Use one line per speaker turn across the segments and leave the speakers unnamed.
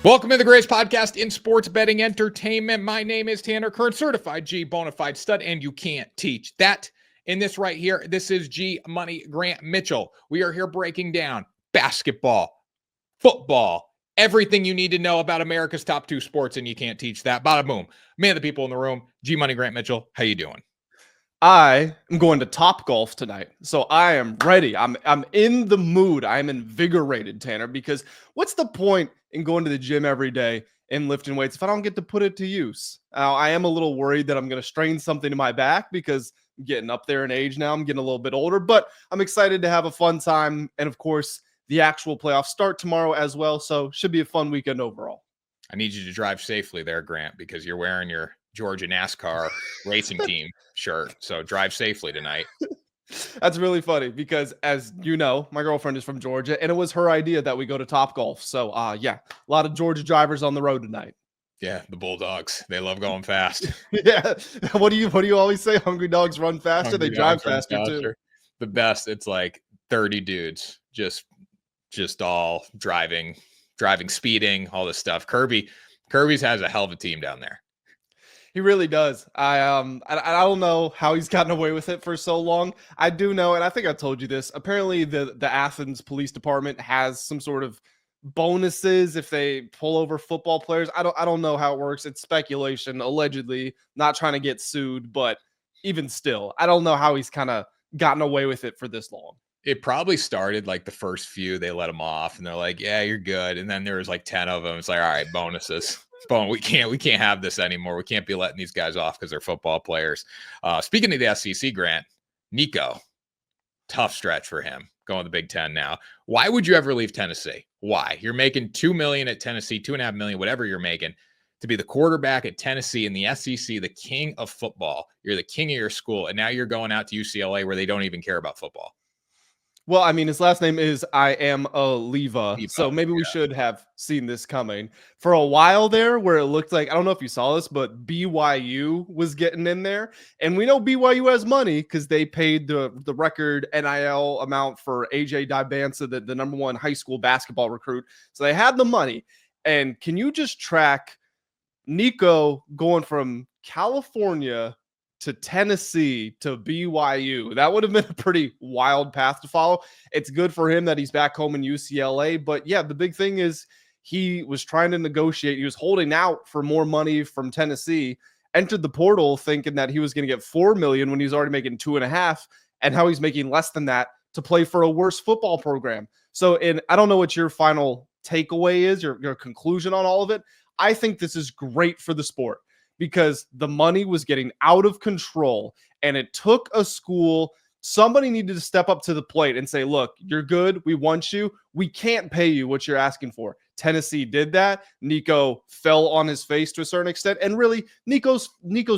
Welcome to the greatest podcast in sports betting entertainment. My name is Tanner Kern, certified G bona fide stud, and you can't teach that. In this right here, this is G Money Grant Mitchell. We are here breaking down basketball, football, everything you need to know about America's top two sports, and you can't teach that. Bada boom. Man, the people in the room, G Money Grant Mitchell, how you doing?
I am going to Top Golf tonight, so I am ready. I'm in the mood. I'm invigorated, Tanner, because what's the point in going to the gym every day and lifting weights if I don't get to put it to use? I am a little worried that I'm going to strain something in my back because I'm getting up there in age now. I'm getting a little bit older, but I'm excited to have a fun time. And of course, the actual playoffs start tomorrow as well, so should be a fun weekend overall.
I need you to drive safely there, Grant, because you're wearing your Georgia NASCAR racing team shirt. So drive safely tonight.
That's really funny because, as you know, my girlfriend is from Georgia, and it was her idea that we go to Top Golf. So, yeah, a lot of Georgia drivers on the road tonight.
Yeah, the Bulldogs. They love going fast.
Yeah. What do you always say? Hungry dogs run faster.
Hungry
They drive
dogs run
faster too.
The best. It's like 30 dudes just all driving, speeding, all this stuff. Kirby's has a hell of a team down there.
He really does. I don't know how he's gotten away with it for so long. I do know, and I think I told you this. Apparently, the Athens Police Department has some sort of bonuses if they pull over football players. I don't know how it works. It's speculation, allegedly. Not trying to get sued, but even still, I don't know how he's kind of gotten away with it for this long.
It probably started like the first few, they let him off and they're like, yeah, you're good. And then there was like 10 of them. It's like, all right, bonuses. We can't have this anymore. We can't be letting these guys off because they're football players. Speaking of the SEC, Grant, Nico, tough stretch for him going to the Big Ten now. Why would you ever leave Tennessee? Why? You're making $2 million at Tennessee, $2.5 million, whatever you're making, to be the quarterback at Tennessee in the SEC, the king of football. You're the king of your school. And now you're going out to UCLA where they don't even care about football.
Well, I mean, his last name is Iamaleava, so maybe we should have seen this coming. For a while there, where it looked like, I don't know if you saw this, but BYU was getting in there. And we know BYU has money because they paid the record NIL amount for AJ Dibansa, the number one high school basketball recruit. So they had the money. And can you just track Nico going from California to Tennessee to BYU? That would have been a pretty wild path to follow. It's good for him that he's back home in UCLA. But yeah, the big thing is he was trying to negotiate. He was holding out for more money from Tennessee, entered the portal thinking that he was going to get $4 million when he's already making $2.5 million, and how he's making less than that to play for a worse football program. So, I don't know what your final takeaway is, your conclusion on all of it. I think this is great for the sport, because the money was getting out of control and it took a school. Somebody needed to step up to the plate and say, look, you're good. We want you. We can't pay you what you're asking for. Tennessee did that. Nico fell on his face to a certain extent. And really, Nico's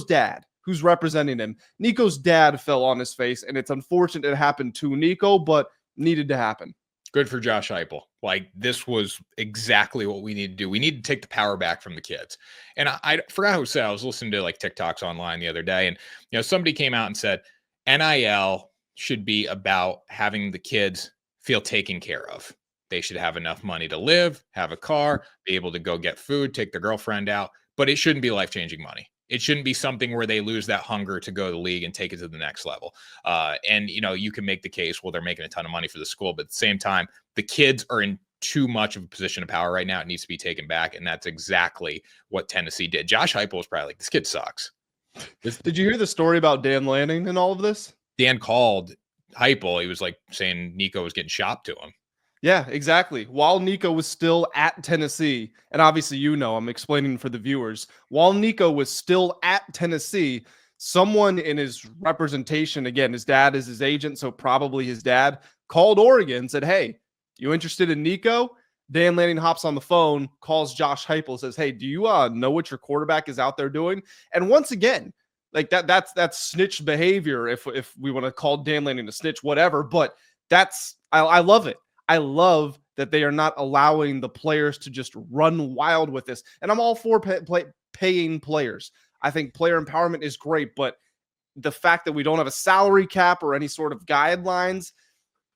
dad, who's representing him, Nico's dad fell on his face. And it's unfortunate it happened to Nico, but needed to happen.
Good for Josh Heupel. Like, this was exactly what we need to do. We need to take the power back from the kids. And I forgot who said, I was listening to like TikToks online the other day, and somebody came out and said NIL should be about having the kids feel taken care of. They should have enough money to live, have a car, be able to go get food, take their girlfriend out, but it shouldn't be life-changing money. It shouldn't be something where they lose that hunger to go to the league and take it to the next level. And you can make the case, well, they're making a ton of money for the school, but at the same time, the kids are in too much of a position of power right now. It needs to be taken back. And that's exactly what Tennessee did. Josh Heupel was probably like, this kid sucks.
Did you hear the story about Dan Lanning and all of this?
Dan called Heupel. He was like saying Nico was getting shopped to him.
Yeah, exactly. While Nico was still at Tennessee, and obviously, I'm explaining for the viewers, while Nico was still at Tennessee, someone in his representation, again, his dad is his agent, so probably his dad, called Oregon and said, hey, you interested in Nico? Dan Lanning hops on the phone, calls Josh Heupel, says, hey, do you know what your quarterback is out there doing? And once again, like that's snitch behavior, if we want to call Dan Lanning a snitch, whatever, but I love it. I love that they are not allowing the players to just run wild with this. And I'm all for paying players. I think player empowerment is great, but the fact that we don't have a salary cap or any sort of guidelines,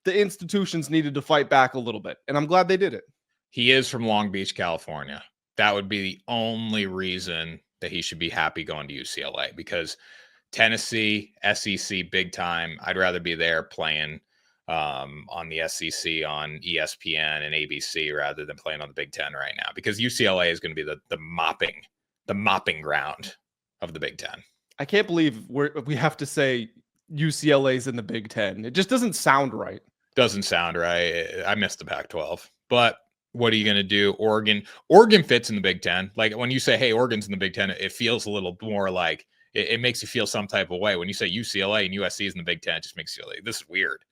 the institutions needed to fight back a little bit. And I'm glad they did it.
He is from Long Beach, California. That would be the only reason that he should be happy going to UCLA, because Tennessee, SEC, big time. I'd rather be there playing on the SEC on ESPN and ABC rather than playing on the Big Ten right now, because UCLA is going to be the mopping ground of the Big Ten.
I can't believe we have to say UCLA's in the Big Ten. It just doesn't sound right.
Doesn't sound right. I missed the Pac-12, but what are you going to do? Oregon fits in the Big Ten. Like when you say, hey, Oregon's in the Big Ten, it feels a little more like it makes you feel some type of way. When you say UCLA and USC is in the Big Ten, it just makes you like, this is weird.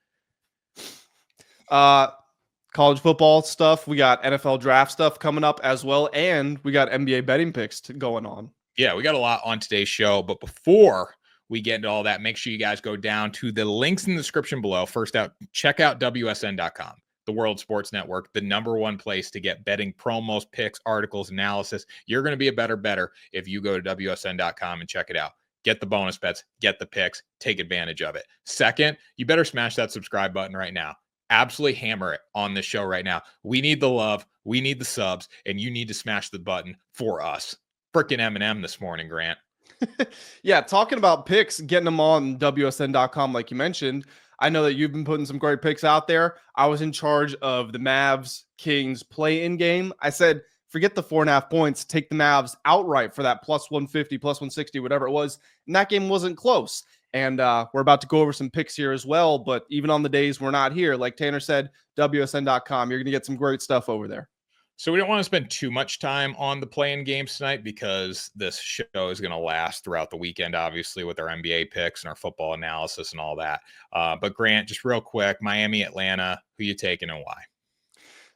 College football stuff. We got NFL draft stuff coming up as well. And we got NBA betting picks going on.
Yeah, we got a lot on today's show. But before we get into all that, make sure you guys go down to the links in the description below. First out, check out WSN.com, the World Sports Network, the #1 place to get betting promos, picks, articles, analysis. You're going to be a better if you go to WSN.com and check it out. Get the bonus bets, get the picks, take advantage of it. Second, you better smash that subscribe button right now. Absolutely hammer it on this show right now. We need the love, we need the subs, and you need to smash the button for us. Freaking Eminem this morning, Grant.
Yeah, talking about picks, getting them on WSN.com like you mentioned. I know that you've been putting some great picks out there. I was in charge of the Mavs Kings play-in game. I said, forget the 4.5 points, take the Mavs outright for that plus 150, plus 160, whatever it was. And that game wasn't close. And we're about to go over some picks here as well. But even on the days we're not here, like Tanner said, WSN.com, you're going to get some great stuff over there.
So we don't want to spend too much time on the play-in games tonight, because this show is going to last throughout the weekend, obviously, with our NBA picks and our football analysis and all that. But Grant, just real quick, Miami, Atlanta, who you taking and why?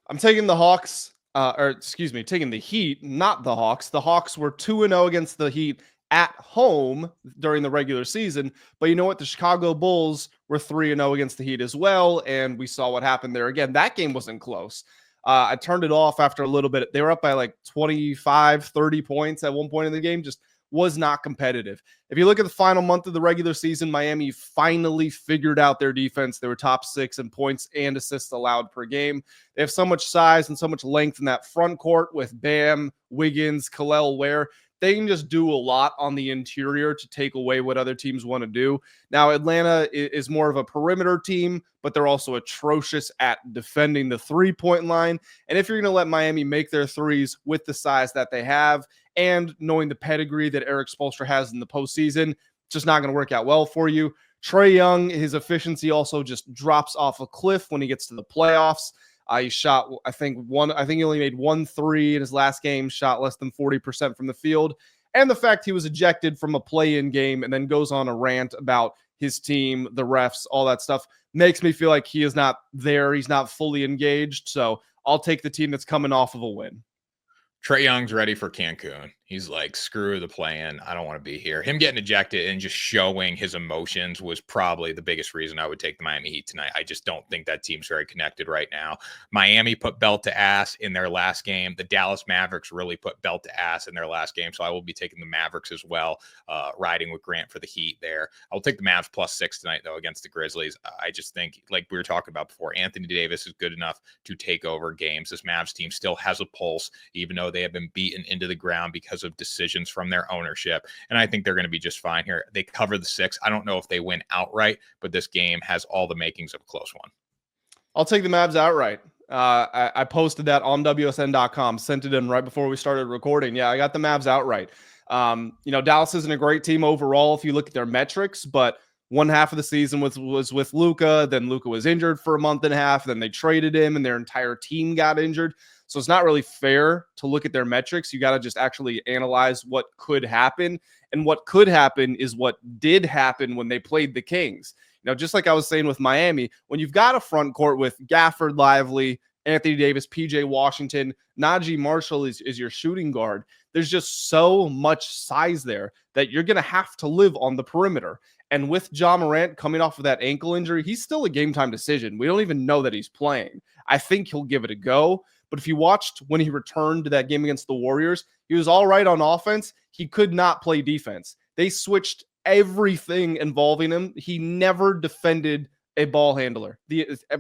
I'm taking the Hawks, taking the Heat, not the Hawks. The Hawks were 2-0 against the Heat at home during the regular season. But you know what? The Chicago Bulls were 3-0 against the Heat as well. And we saw what happened there again. That game wasn't close. I turned it off after a little bit. They were up by like 25, 30 points at one point in the game. Just was not competitive. If you look at the final month of the regular season, Miami finally figured out their defense. They were top 6 in points and assists allowed per game. They have so much size and so much length in that front court with Bam, Wiggins, Kel'el Ware. They can just do a lot on the interior to take away what other teams want to do. Now, Atlanta is more of a perimeter team, but they're also atrocious at defending the three-point line. And if you're going to let Miami make their threes with the size that they have and knowing the pedigree that Eric Spoelstra has in the postseason, it's just not going to work out well for you. Trae Young, his efficiency also just drops off a cliff when he gets to the playoffs. He shot, I think he only made 1 3 in his last game, shot less than 40% from the field. And the fact he was ejected from a play-in game and then goes on a rant about his team, the refs, all that stuff makes me feel like he is not there. He's not fully engaged. So I'll take the team that's coming off of a win.
Trae Young's ready for Cancun. He's like, screw the play-in. I don't want to be here. Him getting ejected and just showing his emotions was probably the biggest reason I would take the Miami Heat tonight. I just don't think that team's very connected right now. Miami put belt to ass in their last game. The Dallas Mavericks really put belt to ass in their last game. So I will be taking the Mavericks as well, riding with Grant for the Heat there. I'll take the Mavs +6 tonight, though, against the Grizzlies. I just think, like we were talking about before, Anthony Davis is good enough to take over games. This Mavs team still has a pulse, even though they have been beaten into the ground because of decisions from their ownership. And I think they're going to be just fine here. They cover the 6. I don't know if they win outright, but this game has all the makings of a close one.
I'll take the Mavs outright. I posted that on WSN.com, sent it in right before we started recording. Yeah, I got the Mavs outright. Dallas isn't a great team overall if you look at their metrics, but one half of the season was with Luka. Then Luka was injured for a month and a half. Then they traded him and their entire team got injured. So it's not really fair to look at their metrics. You got to just actually analyze what could happen. And what could happen is what did happen when they played the Kings. Just like I was saying with Miami, when you've got a front court with Gafford, Lively, Anthony Davis, PJ Washington, Najee Marshall is your shooting guard. There's just so much size there that you're going to have to live on the perimeter. And with Ja Morant coming off of that ankle injury, he's still a game time decision. We don't even know that he's playing. I think he'll give it a go. But if you watched when he returned to that game against the Warriors, he was all right on offense. He could not play defense. They switched everything involving him. He never defended a ball handler.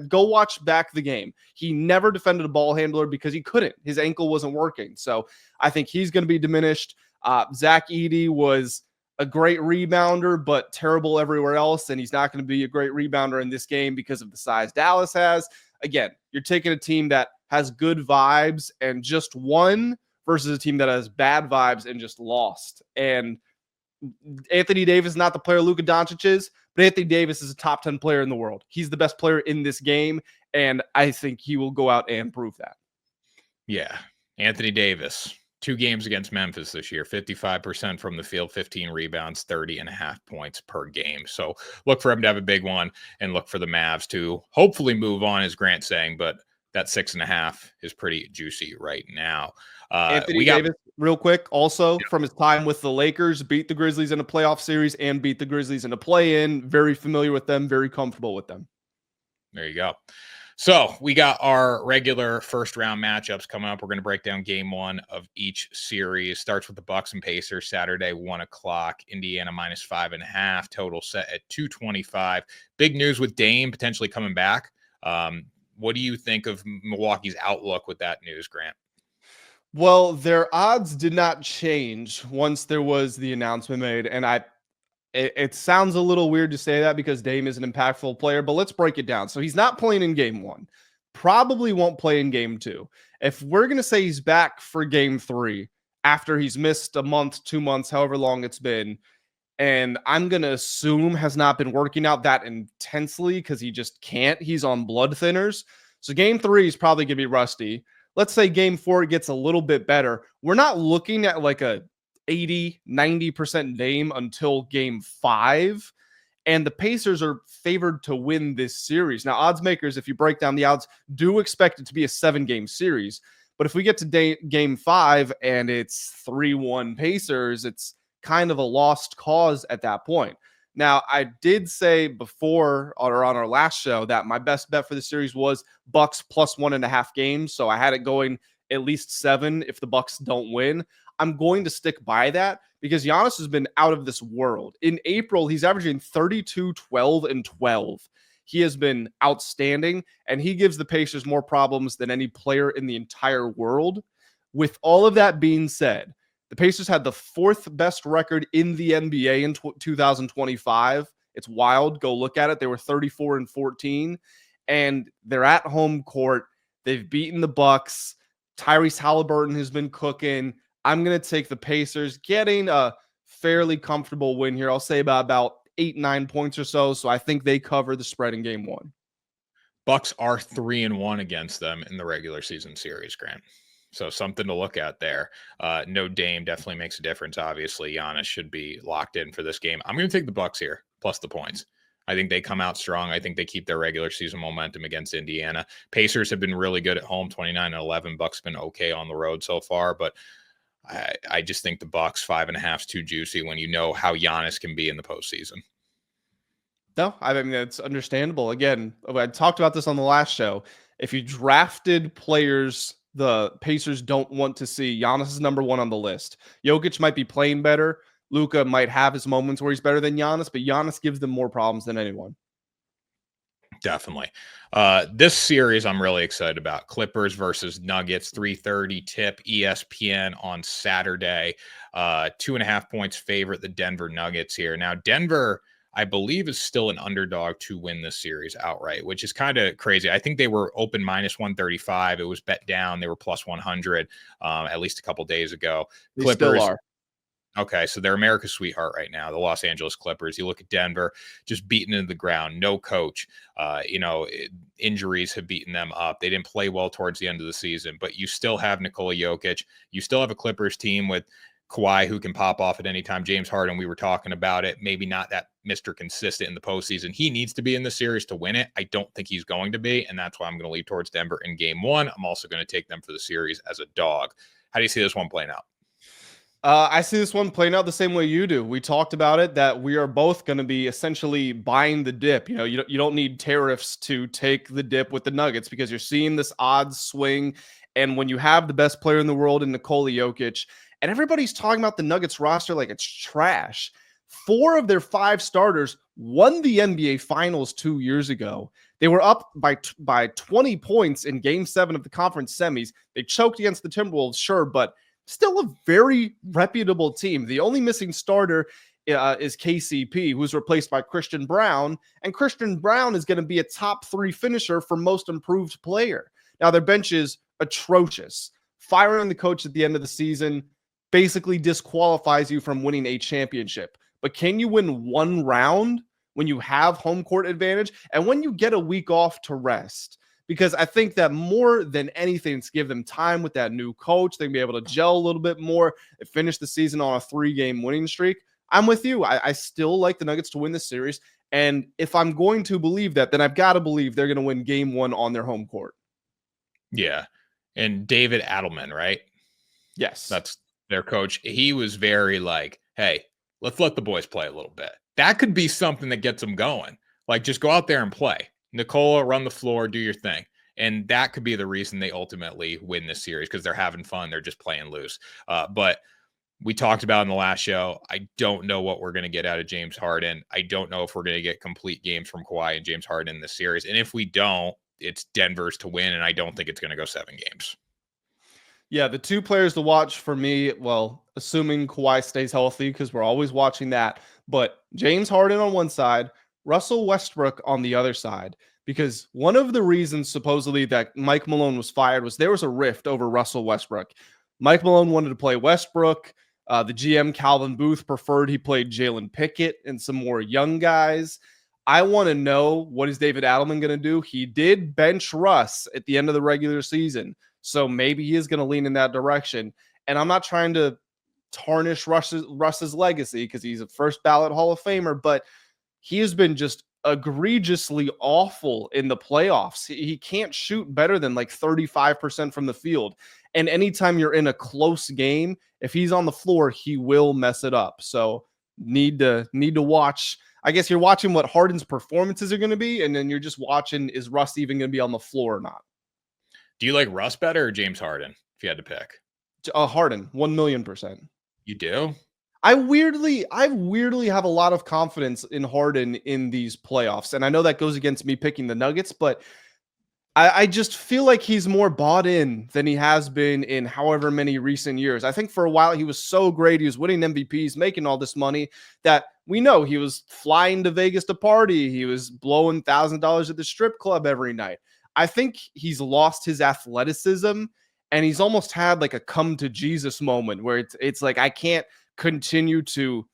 Go watch back the game. He never defended a ball handler because he couldn't. His ankle wasn't working. So I think he's going to be diminished. Zach Edey was a great rebounder, but terrible everywhere else. And he's not going to be a great rebounder in this game because of the size Dallas has. Again, you're taking a team that has good vibes and just won versus a team that has bad vibes and just lost. And Anthony Davis is not the player Luka Doncic is, but Anthony Davis is a top 10 player in the world. He's the best player in this game, and I think he will go out and prove that.
Yeah, Anthony Davis, 2 games against Memphis this year, 55% from the field, 15 rebounds, 30.5 points per game. So look for him to have a big one, and look for the Mavs to hopefully move on, as Grant's saying, but that 6.5 is pretty juicy right now.
Anthony Davis, real quick, also from his time with the Lakers, beat the Grizzlies in a playoff series and beat the Grizzlies in a play-in. Very familiar with them, very comfortable with them.
There you go. So we got our regular first-round matchups coming up. We're going to break down game 1 of each series. Starts with the Bucks and Pacers, Saturday, 1 o'clock. Indiana -5.5, total set at 225. Big news with Dame potentially coming back. What do you think of Milwaukee's outlook with that news, Grant?
Well, their odds did not change once there was the announcement made. And it sounds a little weird to say that because Dame is an impactful player, but let's break it down. So he's not playing in game 1, probably won't play in game 2. If we're going to say he's back for game 3 after he's missed a month, 2 months, however long it's been, and I'm going to assume has not been working out that intensely because he just can't. He's on blood thinners. So game 3 is probably going to be rusty. Let's say game 4 gets a little bit better. We're not looking at like a 80, 90% Dame until game 5. And the Pacers are favored to win this series. Now, odds makers, if you break down the odds, do expect it to be a 7-game series. But if we get to game 5 and it's 3-1 Pacers, it's kind of a lost cause at that point. Now, I did say before or on our last show that my best bet for the series was Bucks plus 1.5 games. So I had it going at least 7 if the Bucks don't win. I'm going to stick by that because Giannis has been out of this world. In April, he's averaging 32, 12, and 12. He has been outstanding, and he gives the Pacers more problems than any player in the entire world. With all of that being said, the Pacers had the 4th best record in the NBA in 2025. It's wild. Go look at it. They were 34-14, and they're at home court. They've beaten the Bucks. Tyrese Halliburton has been cooking. I'm going to take the Pacers, getting a fairly comfortable win here. I'll say about 8-9 points or so. So I think they cover the spread in game 1.
Bucks are 3-1 against them in the regular season series, Grant. So something to look at there. No Dame definitely makes a difference. Obviously, Giannis should be locked in for this game. I'm going to take the Bucks here, plus the points. I think they come out strong. I think they keep their regular season momentum against Indiana. Pacers have been really good at home, 29-11. Bucks have been okay on the road so far, but I just think the Bucks 5.5 is too juicy when you know how Giannis can be in the postseason.
No, I mean, that's understandable. Again, I talked about this on the last show. If you drafted players the Pacers don't want to see, Giannis is number 1 on the list. Jokic might be playing better. Luka might have his moments where he's better than Giannis, but Giannis gives them more problems than anyone.
Definitely. This series I'm really excited about. Clippers versus Nuggets, 3:30 tip, ESPN on Saturday. 2.5 points favorite the Denver Nuggets here. Now, Denver, I believe, is still an underdog to win this series outright, which is kind of crazy. I think they were open -135. It was bet down. They were plus 100 at least a couple days ago.
They
Clippers
still are.
Okay, so they're America's sweetheart right now, the Los Angeles Clippers. You look at Denver, just beaten into the ground, no coach. Injuries have beaten them up. They didn't play well towards the end of the season, but you still have Nikola Jokic. You still have a Clippers team with Kawhi who can pop off at any time. James Harden, we were talking about it. Maybe not that Mr. Consistent in the postseason. He needs to be in the series to win it. I don't think he's going to be, and that's why I'm going to lead towards Denver in game 1. I'm also going to take them for the series as a dog. How do you see this one playing out?
I see this one playing out the same way you do. We talked about it, that we are both going to be essentially buying the dip. You don't need tariffs to take the dip with the Nuggets because you're seeing this odds swing. And when you have the best player in the world in Nikola Jokic, and everybody's talking about the Nuggets roster like it's trash. 4 of their 5 starters won the NBA Finals 2 years ago. They were up by 20 points in Game 7 of the conference semis. They choked against the Timberwolves, sure, but still a very reputable team. The only missing starter is KCP, who's replaced by Christian Braun, and Christian Braun is going to be a top 3 finisher for most improved player. Now, their bench is atrocious. Firing the coach at the end of the season basically disqualifies you from winning a championship. But can you win one round when you have home court advantage and when you get a week off to rest? Because I think that more than anything, it's give them time with that new coach. They can be able to gel a little bit more and finish the season on a 3-game winning streak. I'm with you. I still like the Nuggets to win this series. And if I'm going to believe that, then I've got to believe they're going to win Game 1 on their home court.
Yeah. And David Adelman, right?
Yes.
That's their coach. He was very like, hey, let's let the boys play a little bit. That could be something that gets them going. Like, just go out there and play. Nikola, run the floor, do your thing. And that could be the reason they ultimately win this series, because they're having fun. They're just playing loose. But we talked about in the last show, I don't know what we're going to get out of James Harden. I don't know if we're going to get complete games from Kawhi and James Harden in this series. And if we don't, it's Denver's to win, and I don't think it's going to go 7 games.
Yeah, the 2 players to watch for me, well, assuming Kawhi stays healthy, because we're always watching that, but James Harden on one side, Russell Westbrook on the other side, because one of the reasons supposedly that Mike Malone was fired was there was a rift over Russell Westbrook. Mike Malone wanted to play Westbrook. The GM, Calvin Booth, preferred he played Jalen Pickett and some more young guys. I want to know, what is David Adelman going to do? He did bench Russ at the end of the regular season, so maybe he is going to lean in that direction. And I'm not trying to tarnish Russ's legacy, because he's a first ballot Hall of Famer, but he has been just egregiously awful in the playoffs. He can't shoot better than like 35% from the field. And anytime you're in a close game, if he's on the floor, he will mess it up. So need to watch. I guess you're watching what Harden's performances are going to be, and then you're just watching, is Russ even going to be on the floor or not?
Do you like Russ better or James Harden, if you had to pick?
Harden, 1,000,000%.
You do?
I weirdly have a lot of confidence in Harden in these playoffs. And I know that goes against me picking the Nuggets, but I just feel like he's more bought in than he has been in however many recent years. I think for a while he was so great. He was winning MVPs, making all this money, that we know he was flying to Vegas to party. He was blowing $1,000 at the strip club every night. I think he's lost his athleticism, and he's almost had like a come to Jesus moment where it's like, I can't continue to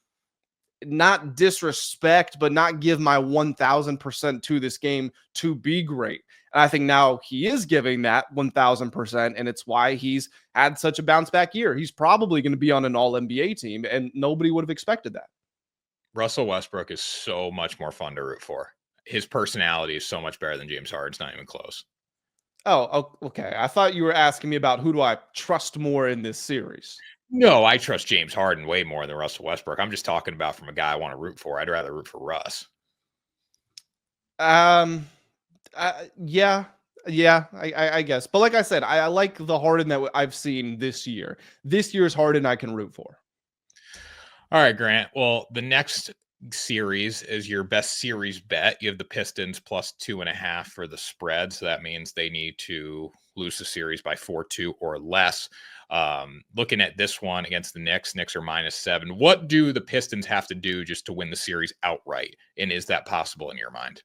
not disrespect, but not give my 1,000% to this game to be great. And I think now he is giving that 1,000%, and it's why he's had such a bounce back year. He's probably going to be on an all NBA team, and nobody would have expected that.
Russell Westbrook is so much more fun to root for. His personality is so much better than James Harden's. Not even close.
Oh, okay. I thought you were asking me about who do I trust more in this series.
No, I trust James Harden way more than Russell Westbrook. I'm just talking about from a guy I want to root for. I'd rather root for Russ.
Yeah, I guess. But like I said, I like the Harden that I've seen this year. This year's Harden I can root for.
All right, Grant. Well, the next series is your best series bet. You have the Pistons plus 2.5 for the spread. So that means they need to lose the series by 4-2 or less. Looking at this one against the Knicks are -7. What do the Pistons have to do just to win the series outright? And is that possible in your mind?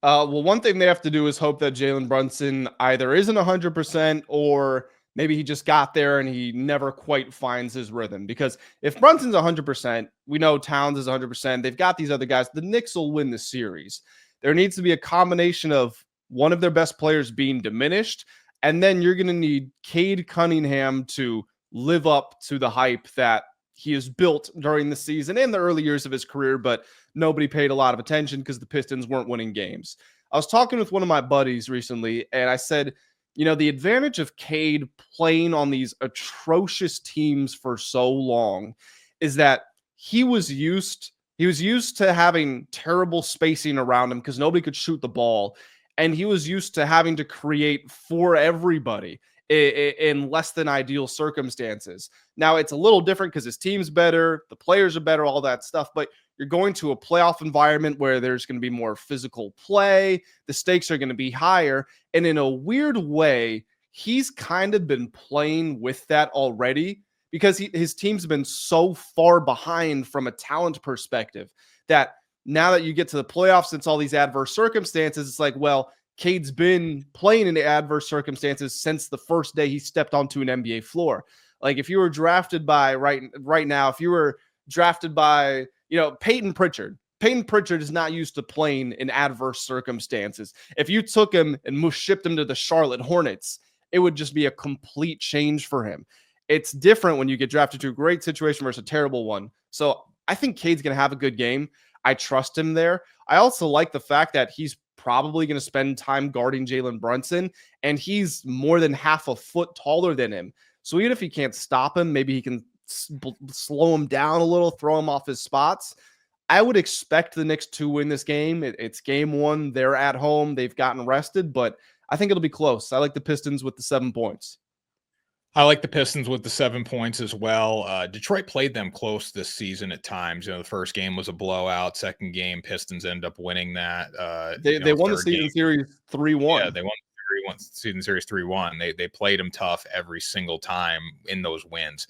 Well, one thing they have to do is hope that Jalen Brunson either isn't 100% or maybe he just got there and he never quite finds his rhythm. Because if Brunson's 100%, we know Towns is 100%. They've got these other guys. The Knicks will win the series. There needs to be a combination of one of their best players being diminished, and then you're going to need Cade Cunningham to live up to the hype that he has built during the season and the early years of his career, but nobody paid a lot of attention because the Pistons weren't winning games. I was talking with one of my buddies recently, and I said, you know, the advantage of Cade playing on these atrocious teams for so long is that he was used to having terrible spacing around him because nobody could shoot the ball, and he was used to having to create for everybody. in less than ideal circumstances. Now, it's a little different because his team's better, the players are better, all that stuff, but you're going to a playoff environment where there's going to be more physical play, the stakes are going to be higher, and in a weird way, he's kind of been playing with that already because his team's been so far behind from a talent perspective that now that you get to the playoffs, it's all these adverse circumstances. It's like, well, Cade's been playing in adverse circumstances since the first day he stepped onto an NBA floor. Like if you were drafted by right now, if you were drafted by, Peyton Pritchard is not used to playing in adverse circumstances. If you took him and shipped him to the Charlotte Hornets, it would just be a complete change for him. It's different when you get drafted to a great situation versus a terrible one. So I think Cade's going to have a good game. I trust him there. I also like the fact that he's probably going to spend time guarding Jalen Brunson, and he's more than half a foot taller than him. So even if he can't stop him, maybe he can slow him down a little, throw him off his spots. I would expect the Knicks to win this game. It's game one. They're at home. They've gotten rested, but I think it'll be close. I like the Pistons with the 7 points.
I like the Pistons with the 7 points as well. Detroit played them close this season at times. The first game was a blowout. Second game, Pistons end up winning that.
They won the season series 3-1.
Yeah, they won the season series 3-1. They played them tough every single time in those wins.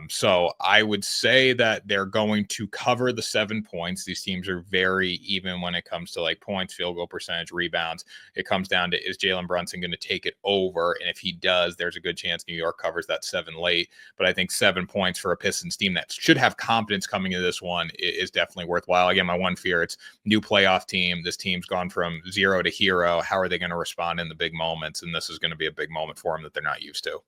So I would say that they're going to cover the 7 points. These teams are very even when it comes to like points, field goal percentage, rebounds. It comes down to, is Jalen Brunson going to take it over? And if he does, there's a good chance New York covers that 7 late. But I think 7 points for a Pistons team that should have confidence coming into this one is definitely worthwhile. Again, my one fear, it's new playoff team. This team's gone from 0 to hero. How are they going to respond in the big moments? And this is going to be a big moment for them that they're not used to.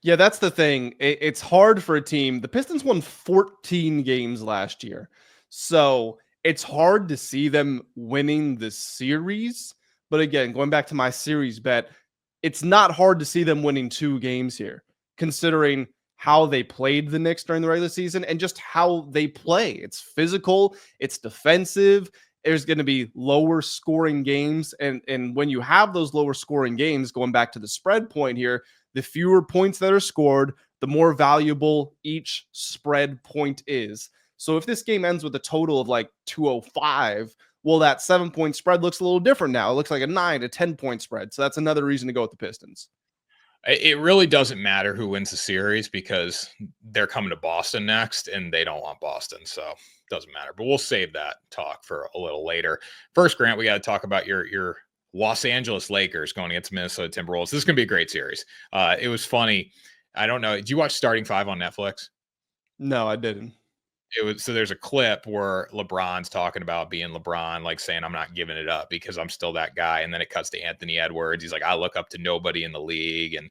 Yeah, that's the thing. It's hard for a team. The Pistons won 14 games last year. So it's hard to see them winning the series. But again, going back to my series bet, it's not hard to see them winning 2 games here, considering how they played the Knicks during the regular season and just how they play. It's physical, it's defensive. There's going to be lower scoring games. And when you have those lower scoring games, going back to the spread point here, the fewer points that are scored, the more valuable each spread point is. So if this game ends with a total of like 205, well, that 7-point spread looks a little different now. It looks like a 9 to 10-point spread. So that's another reason to go with the Pistons.
It really doesn't matter who wins the series because they're coming to Boston next and they don't want Boston. So it doesn't matter. But we'll save that talk for a little later. First, Grant, we got to talk about your Los Angeles Lakers going against Minnesota Timberwolves. This is going to be a great series. It was funny. I don't know. Did you watch Starting Five on Netflix?
No, I didn't.
So there's a clip where LeBron's talking about being LeBron, like saying, I'm not giving it up because I'm still that guy. And then it cuts to Anthony Edwards. He's like, I look up to nobody in the league. And,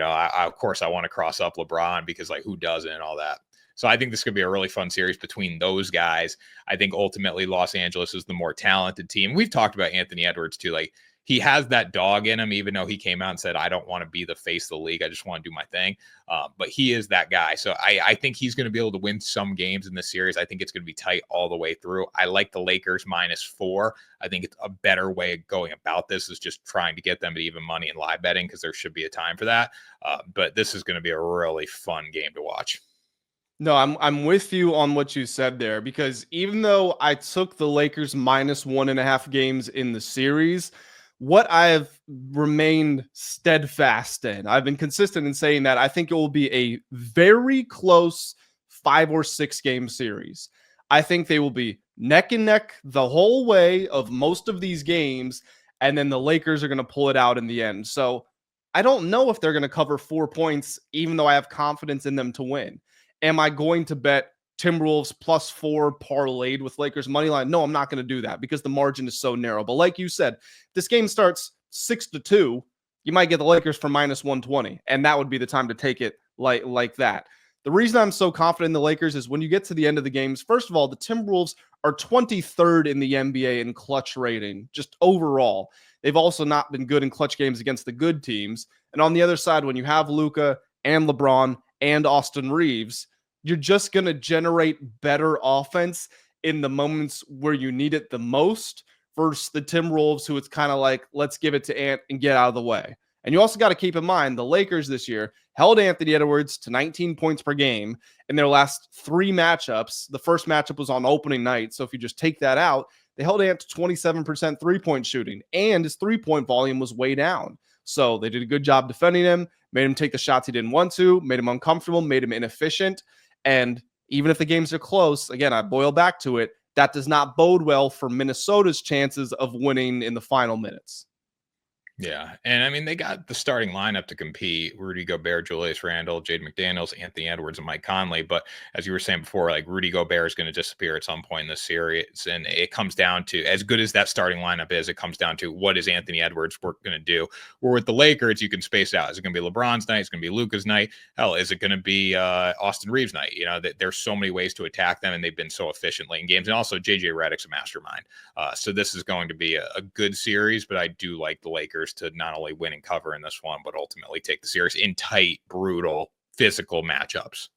of course I want to cross up LeBron because like who doesn't and all that. So I think this could be a really fun series between those guys. I think ultimately Los Angeles is the more talented team. We've talked about Anthony Edwards too. Like he has that dog in him, even though he came out and said, I don't want to be the face of the league. I just want to do my thing. But he is that guy. So I think he's going to be able to win some games in this series. I think it's going to be tight all the way through. I like the Lakers -4. I think it's a better way of going about this is just trying to get them to even money and live betting because there should be a time for that. But this is going to be a really fun game to watch.
No, I'm with you on what you said there because even though I took the Lakers -1.5 games in the series, what I have remained steadfast in, I've been consistent in saying that I think it will be a very close 5 or 6 game series. I think they will be neck and neck the whole way of most of these games, and then the Lakers are going to pull it out in the end. So I don't know if they're going to cover 4 points, even though I have confidence in them to win. Am I going to bet Timberwolves +4 parlayed with Lakers money line? No, I'm not going to do that because the margin is so narrow. But like you said, this game starts 6-2. You might get the Lakers for -120, and that would be the time to take it like that. The reason I'm so confident in the Lakers is when you get to the end of the games, first of all, the Timberwolves are 23rd in the NBA in clutch rating, just overall. They've also not been good in clutch games against the good teams. And on the other side, when you have Luka and LeBron and Austin Reeves, you're just going to generate better offense in the moments where you need it the most versus the Timberwolves, who it's kind of like, let's give it to Ant and get out of the way. And you also got to keep in mind the Lakers this year held Anthony Edwards to 19 points per game in their last 3 matchups. The first matchup was on opening night. So if you just take that out, they held Ant to 27% three-point shooting, and his three-point volume was way down. So they did a good job defending him, made him take the shots he didn't want to, made him uncomfortable, made him inefficient. And even if the games are close, again, I boil back to it, that does not bode well for Minnesota's chances of winning in the final minutes.
Yeah. And I mean, they got the starting lineup to compete: Rudy Gobert, Julius Randle, Jaden McDaniels, Anthony Edwards, and Mike Conley. But as you were saying before, like, Rudy Gobert is going to disappear at some point in this series. And it comes down to, as good as that starting lineup is, it comes down to what is Anthony Edwards going to do? Where with the Lakers, you can space out. Is it going to be LeBron's night? Is it going to be Luka's night? Hell, is it going to be Austin Reeves' night? You know, there's so many ways to attack them, and they've been so efficient late in games. And also, JJ Redick's a mastermind. So this is going to be a good series, but I do like the Lakers to not only win and cover in this one, but ultimately take the series in tight, brutal, physical matchups.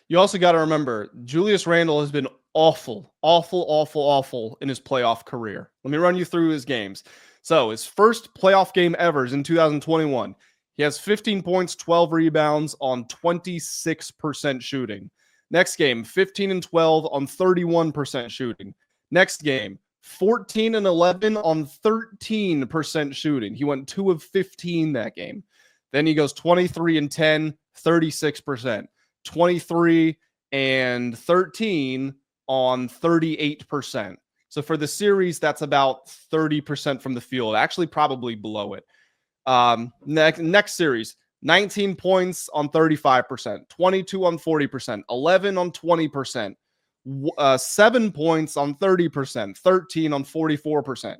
You also got to remember, Julius Randle has been awful in his playoff career. Let me run you through his games. So his first playoff game ever is in 2021. He has 15 points, 12 rebounds on 26% shooting. Next game, 15 and 12 on 31% shooting. Next game, 14 and 11 on 13% shooting. He went 2 of 15 that game. Then he goes 23 and 10, 36%. 23 and 13 on 38%. So for the series, that's about 30% from the field. Actually, probably below it. Next series, 19 points on 35%, 22 on 40%, 11 on 20%. 7 points on 30%, 13 on 44%.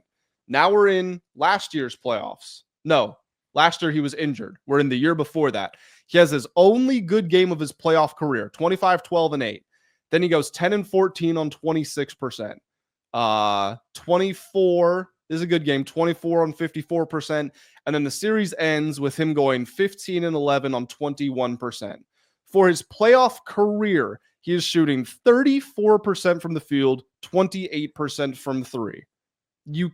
Now we're in last year's playoffs. No, last year he was injured. We're in the year before that. He has his only good game of his playoff career, 25, 12, and 8. Then he goes 10 and 14 on 26%. 24 is a good game, 24 on 54%. And then the series ends with him going 15 and 11 on 21%. For his playoff career, he is shooting 34% from the field, 28% from 3. You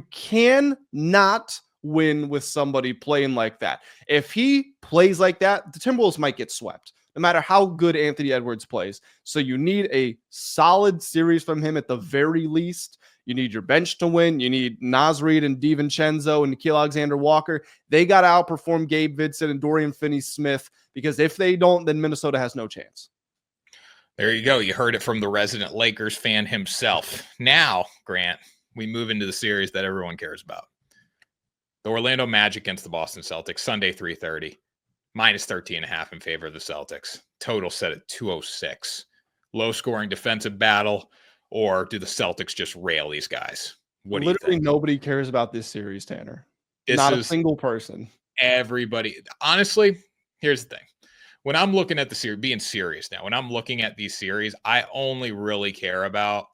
cannot win with somebody playing like that. If he plays like that, the Timberwolves might get swept, no matter how good Anthony Edwards plays. So you need a solid series from him at the very least. You need your bench to win. You need Naz Reid and DiVincenzo and Nickeil Alexander-Walker. They got to outperform Gabe Vincent and Dorian Finney-Smith, because if they don't, then Minnesota has no chance.
There you go. You heard it from the resident Lakers fan himself. Now, Grant, we move into the series that everyone cares about. The Orlando Magic against the Boston Celtics, Sunday, 3:30. Minus 13.5 in favor of the Celtics. Total set at 206. Low-scoring defensive battle, or do the Celtics just rail these guys? What do you think?
Literally nobody cares about this series, Tanner. Not a single person.
Everybody. Honestly, here's the thing. When I'm looking at the series, being serious now, when I'm looking at these series, I only really care about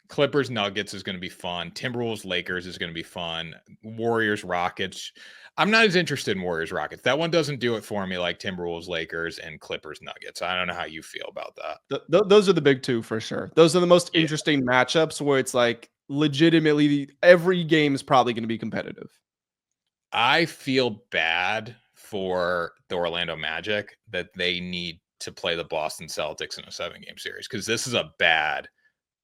Clippers Nuggets is going to be fun. Timberwolves Lakers is going to be fun. Warriors Rockets. I'm not as interested in Warriors Rockets. That one doesn't do it for me like Timberwolves Lakers and Clippers Nuggets. I don't know how you feel about that.
Those are the big two for sure. Those are the most interesting matchups where it's like legitimately every game is probably going to be competitive.
I feel bad for the Orlando Magic that they need to play the Boston Celtics in a 7-game series, because this is a bad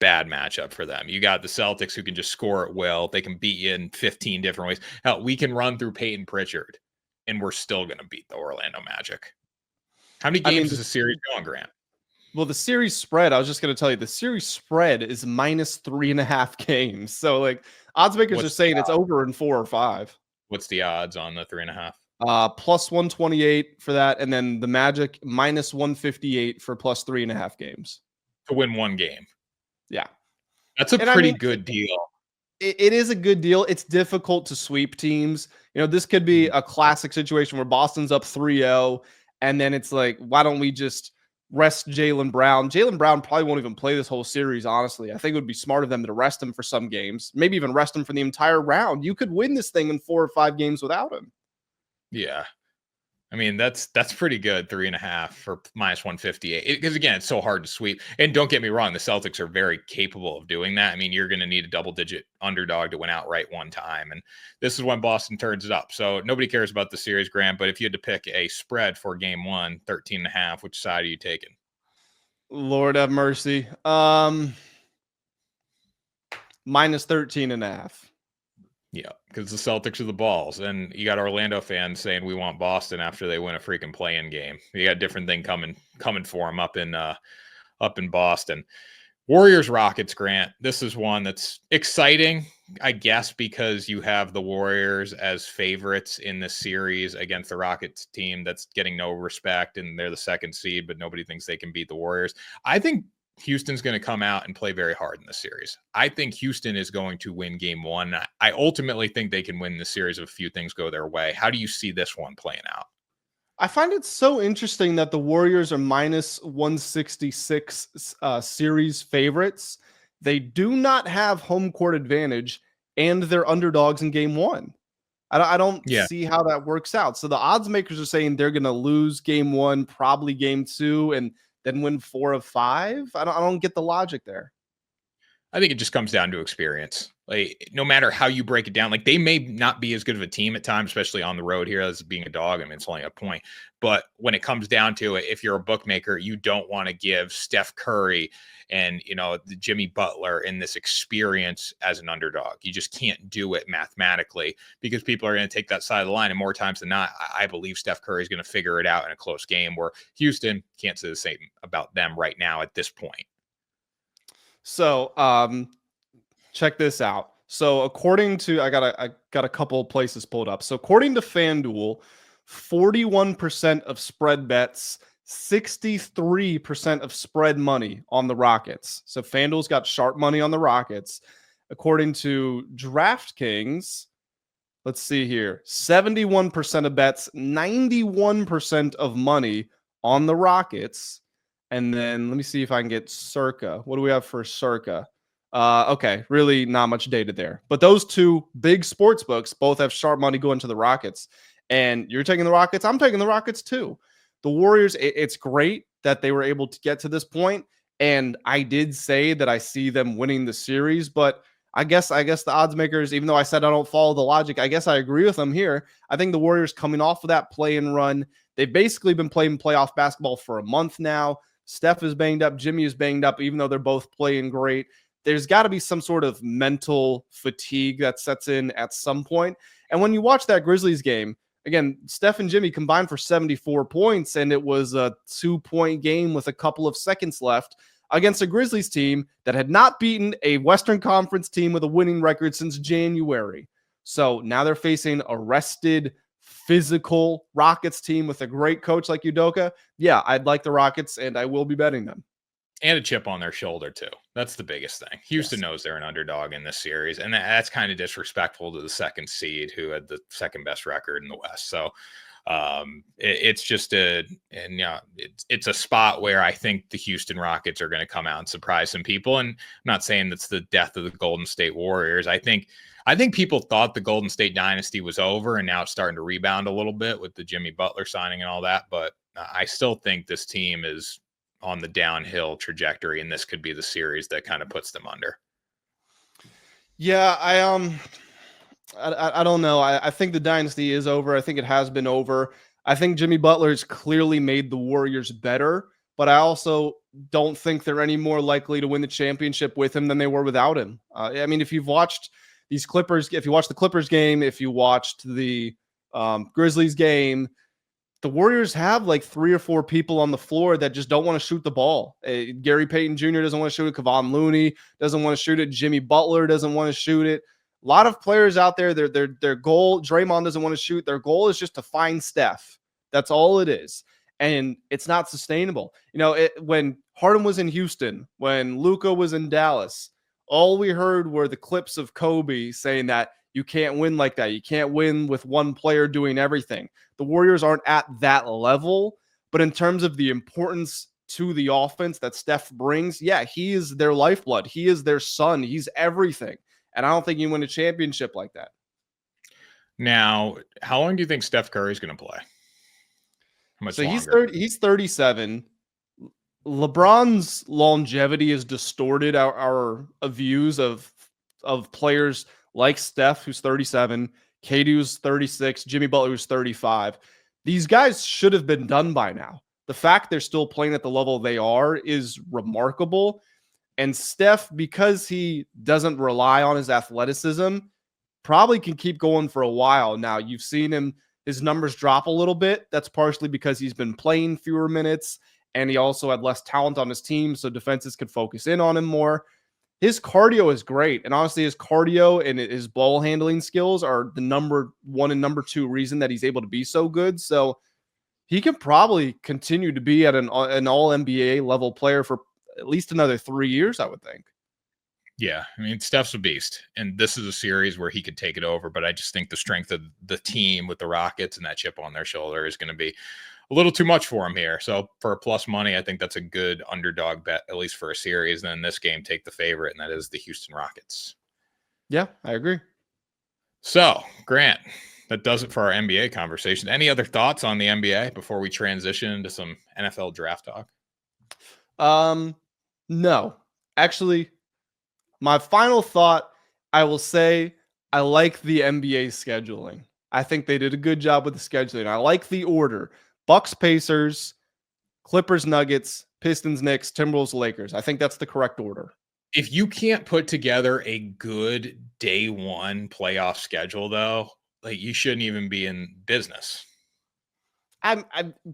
matchup for them. You got the Celtics who can just score at will. They can beat you in 15 different ways. Hell, we can run through Peyton Pritchard and we're still going to beat the Orlando Magic. How many games is the series going, Grant?
Well, the series spread, I was just going to tell you, the series spread is minus 3.5 games. So like odds makers are saying it's over in 4 or 5.
What's the odds on the 3.5?
Plus 128 for that. And then the Magic minus 158 for plus 3.5 games.
To win one game.
Yeah.
That's a pretty good deal.
It is a good deal. It's difficult to sweep teams. You know, this could be a classic situation where Boston's up 3-0, and then it's like, why don't we just rest Jaylen Brown? Jaylen Brown probably won't even play this whole series, honestly. I think it would be smart of them to rest him for some games, maybe even rest him for the entire round. You could win this thing in 4 or 5 games without him.
Yeah. I mean, that's pretty good. 3.5 for minus 158. Because again, it's so hard to sweep. And don't get me wrong, the Celtics are very capable of doing that. I mean, you're going to need a double-digit underdog to win outright one time, and this is when Boston turns it up. So nobody cares about the series, Grant. But if you had to pick a spread for Game 1, 13.5, which side are you taking?
Lord have mercy. Minus 13.5.
Yeah, because the Celtics are the balls, and you got Orlando fans saying we want Boston after they win a freaking play-in game. You got a different thing coming for them up in Boston. Warriors Rockets, Grant. This is one that's exciting, I guess, because you have the Warriors as favorites in this series against the Rockets team that's getting no respect, and they're the second seed, but nobody thinks they can beat the Warriors. I think Houston's going to come out and play very hard in this series. I think Houston is going to win Game 1. I ultimately think they can win the series if a few things go their way. How do you see this one playing out?
I find it so interesting that the Warriors are minus 166 series favorites. They do not have home court advantage, and they're underdogs in Game 1. I don't see how that works out. So the odds makers are saying they're going to lose Game 1, probably Game 2, and then win 4 of 5. I don't get the logic there.
I think it just comes down to experience. Like, no matter how you break it down, like they may not be as good of a team at times, especially on the road here as being a dog. I mean, it's only a point. But when it comes down to it, if you're a bookmaker, you don't want to give Steph Curry and, the Jimmy Butler in this experience as an underdog. You just can't do it mathematically because people are going to take that side of the line. And more times than not, I believe Steph Curry is going to figure it out in a close game, where Houston can't say the same about them right now at this point.
So, check this out. So, according to I got a couple of places pulled up. So, according to FanDuel, 41% of spread bets, 63% of spread money on the Rockets. So, FanDuel's got sharp money on the Rockets. According to DraftKings, let's see here, 71% of bets, 91% of money on the Rockets. And then let me see if I can get Circa. What do we have for Circa? Okay, really not much data there. But those two big sports books both have sharp money going to the Rockets. And you're taking the Rockets. I'm taking the Rockets too. The Warriors, it's great that they were able to get to this point. And I did say that I see them winning the series. But I guess the odds makers, even though I said I don't follow the logic, I guess I agree with them here. I think the Warriors coming off of that play-in run, they've basically been playing playoff basketball for a month now. Steph is banged up. Jimmy is banged up, even though they're both playing great. There's got to be some sort of mental fatigue that sets in at some point. And when you watch that Grizzlies game, again, Steph and Jimmy combined for 74 points, and it was a 2-point game with a couple of seconds left against a Grizzlies team that had not beaten a Western Conference team with a winning record since January. So now they're facing a rested, physical Rockets team with a great coach like Udoka. Yeah, I'd like the Rockets, and I will be betting them.
And a chip on their shoulder, too. That's the biggest thing. Houston knows they're an underdog in this series, and that's kind of disrespectful to the second seed who had the second best record in the West. So it's just it's a spot where I think the Houston Rockets are going to come out and surprise some people. And I'm not saying that's the death of the Golden State Warriors. I think people thought the Golden State dynasty was over, and now it's starting to rebound a little bit with the Jimmy Butler signing and all that. But I still think this team is on the downhill trajectory, and this could be the series that kind of puts them under.
Yeah, I don't know. I think the dynasty is over. I think it has been over. I think Jimmy Butler has clearly made the Warriors better, but I also don't think they're any more likely to win the championship with him than they were without him. I mean, if you've watched these Clippers, if you watched the Clippers game, if you watched the Grizzlies game, the Warriors have like 3 or 4 people on the floor that just don't want to shoot the ball. Gary Payton Jr. doesn't want to shoot it. Kevon Looney doesn't want to shoot it. Jimmy Butler doesn't want to shoot it. A lot of players out there, their goal, Draymond doesn't want to shoot. Their goal is just to find Steph. That's all it is. And it's not sustainable. When Harden was in Houston, when Luka was in Dallas, all we heard were the clips of Kobe saying that you can't win like that. You can't win with one player doing everything. The Warriors aren't at that level, but in terms of the importance to the offense that Steph brings, yeah, he is their lifeblood. He is their son. He's everything. And I don't think you win a championship like that.
Now, how long do you think Steph Curry is going to play? How much
So
longer?
he's 37. LeBron's longevity has distorted our views of players like Steph, who's 37, KD, who's 36, Jimmy Butler, who's 35. These guys should have been done by now. The fact they're still playing at the level they are is remarkable. And Steph, because he doesn't rely on his athleticism, probably can keep going for a while. Now, you've seen his numbers drop a little bit. That's partially because he's been playing fewer minutes and he also had less talent on his team, so defenses could focus in on him more. His cardio is great. And honestly, his cardio and his ball handling skills are the number one and number two reason that he's able to be so good. So he can probably continue to be at an all NBA level player for at least another 3 years, I would think.
Yeah, I mean, Steph's a beast, and this is a series where he could take it over, but I just think the strength of the team with the Rockets and that chip on their shoulder is going to be a little too much for him here. So for a plus money, I think that's a good underdog bet, at least for a series. And then this game, take the favorite, and that is the Houston Rockets.
Yeah, I agree.
So, Grant, that does it for our NBA conversation. Any other thoughts on the NBA before we transition into some NFL draft talk?
No. Actually, my final thought, I will say, I like the NBA scheduling. I think they did a good job with the scheduling. I like the order. Bucks, Pacers, Clippers, Nuggets, Pistons, Knicks, Timberwolves, Lakers. I think that's the correct order.
If you can't put together a good day one playoff schedule, though, like you shouldn't even be in business.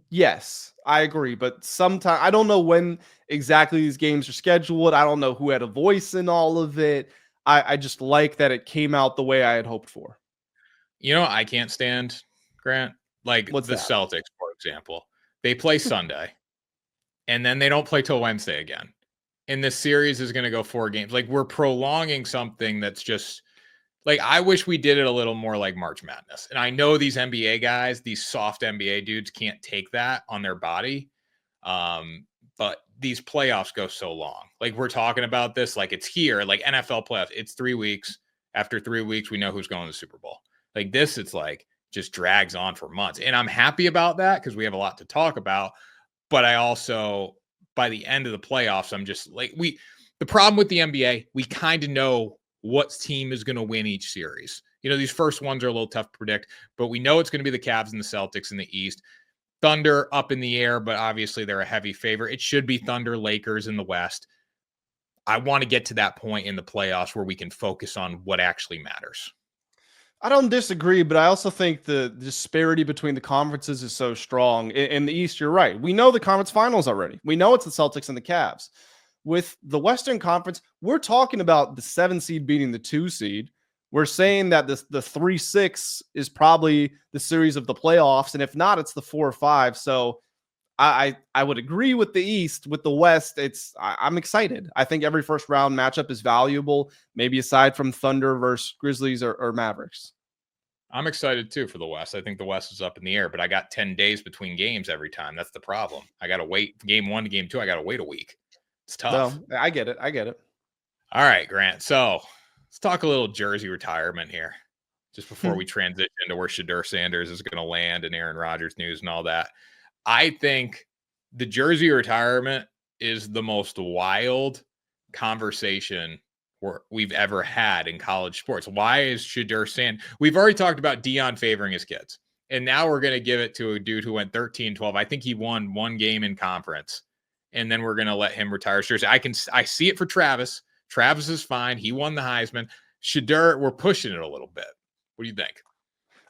Yes, I agree. But sometimes I don't know when exactly these games are scheduled. I don't know who had a voice in all of it. I just like that it came out the way I had hoped for.
You know, I can't stand, Grant, like
What's
the
that?
Celtics, for example. They play Sunday and then they don't play till Wednesday again. And this series is going to go 4 games. Like we're prolonging something that's just like, I wish we did it a little more like March Madness. And I know these NBA guys, these soft NBA dudes can't take that on their body. But these playoffs go so long. Like we're talking about this, like it's here, like NFL playoffs. It's 3 weeks. After 3 weeks, we know who's going to the Super Bowl. Like this, it's like just drags on for months. And I'm happy about that because we have a lot to talk about. But I also, by the end of the playoffs, I'm just like, the problem with the NBA, we kind of know what team is going to win each series. You know, these first ones are a little tough to predict, but we know it's going to be the Cavs and the Celtics in the East. Thunder up in the air, but obviously they're a heavy favorite. It should be Thunder, Lakers in the West. I want to get to that point in the playoffs where we can focus on what actually matters.
I don't disagree, but I also think the disparity between the conferences is so strong. In the East, you're right. We know the conference finals already. We know it's the Celtics and the Cavs. With the Western Conference, we're talking about the 7 seed beating the 2 seed. We're saying that the 3-6 is probably the series of the playoffs, and if not, it's the 4 or 5. So I would agree with the East. With the West, I'm excited. I think every first round matchup is valuable, maybe aside from Thunder versus Grizzlies or Mavericks.
I'm excited too for the West. I think the West is up in the air, but I got 10 days between games every time. That's the problem. I got to wait game 1 to game 2. I got to wait a week. It's tough.
No, I get it.
All right, Grant. So let's talk a little jersey retirement here just before we transition to where Shedeur Sanders is going to land and Aaron Rodgers news and all that. I think the jersey retirement is the most wild conversation we've ever had in college sports. Why is Shedeur Sanders? We've already talked about Deion favoring his kids, and now we're going to give it to a dude who went 13-12. I think he won 1 game in conference, and then we're going to let him retire his jersey. I see it for Travis. Travis is fine. He won the Heisman. Shedeur, we're pushing it a little bit. What do you think?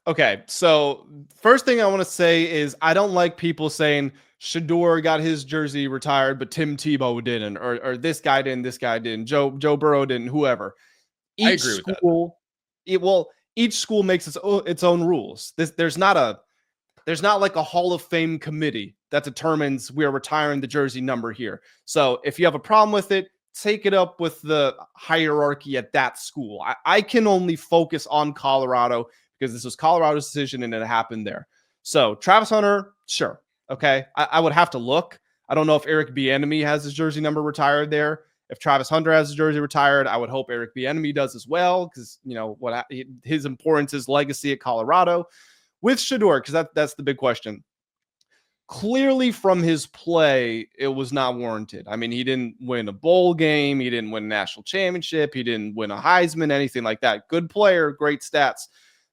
Okay, so first thing I want to say is I don't like people saying Shedeur got his jersey retired, but Tim Tebow didn't, or this guy didn't, Joe Burrow didn't, whoever.
I agree with
that. Each school makes its own rules. There's not like a Hall of Fame committee that determines we are retiring the jersey number here. So if you have a problem with it, take it up with the hierarchy at that school. I can only focus on Colorado because this was Colorado's decision and it happened there. So Travis Hunter, sure. Okay. I would have to look. I don't know if Eric Bieniemy has his jersey number retired there. If Travis Hunter has his jersey retired, I would hope Eric Bieniemy does as well because, you know, what his importance, his legacy at Colorado. With Shedeur, because that's the big question. clearly from his play, it was not warranted. I mean, he didn't win a bowl game. He didn't win a national championship. He didn't win a Heisman, anything like that. Good player, great stats.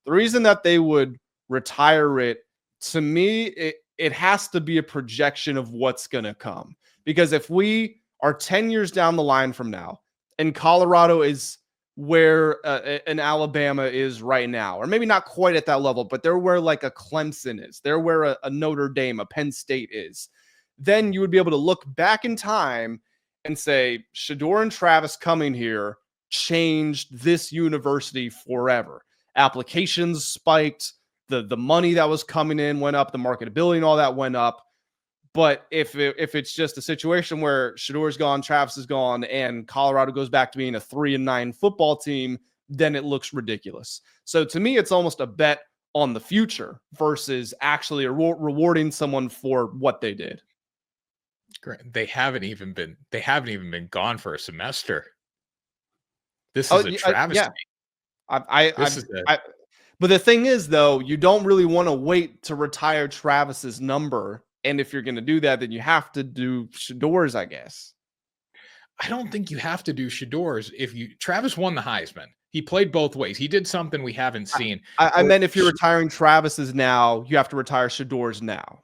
The reason that they would retire it, to me, it has to be a projection of what's going to come. Because if we are 10 years down the line from now and Colorado is where an Alabama is right now, or maybe not quite at that level, but they're where like a Clemson is, they're where a Notre Dame, a Penn State is, then you would be able to look back in time and say, Shedeur and Travis coming here changed this university forever. Applications spiked, the money that was coming in went up, the marketability and all that went up. But if it's just a situation where Shedeur's gone, Travis is gone, and Colorado goes back to being a 3-9 football team, then it looks ridiculous. So to me, it's almost a bet on the future versus actually rewarding someone for what they did.
Great. They haven't even been gone for a semester. This is a travesty.
But the thing is, though, you don't really want to wait to retire Travis's number. And if you're going to do that, then you have to do Shedeur's, I guess.
I don't think you have to do Shedeur's. Travis won the Heisman. He played both ways. He did something we haven't seen.
I meant if you're retiring Travis's now, you have to retire Shedeur's now.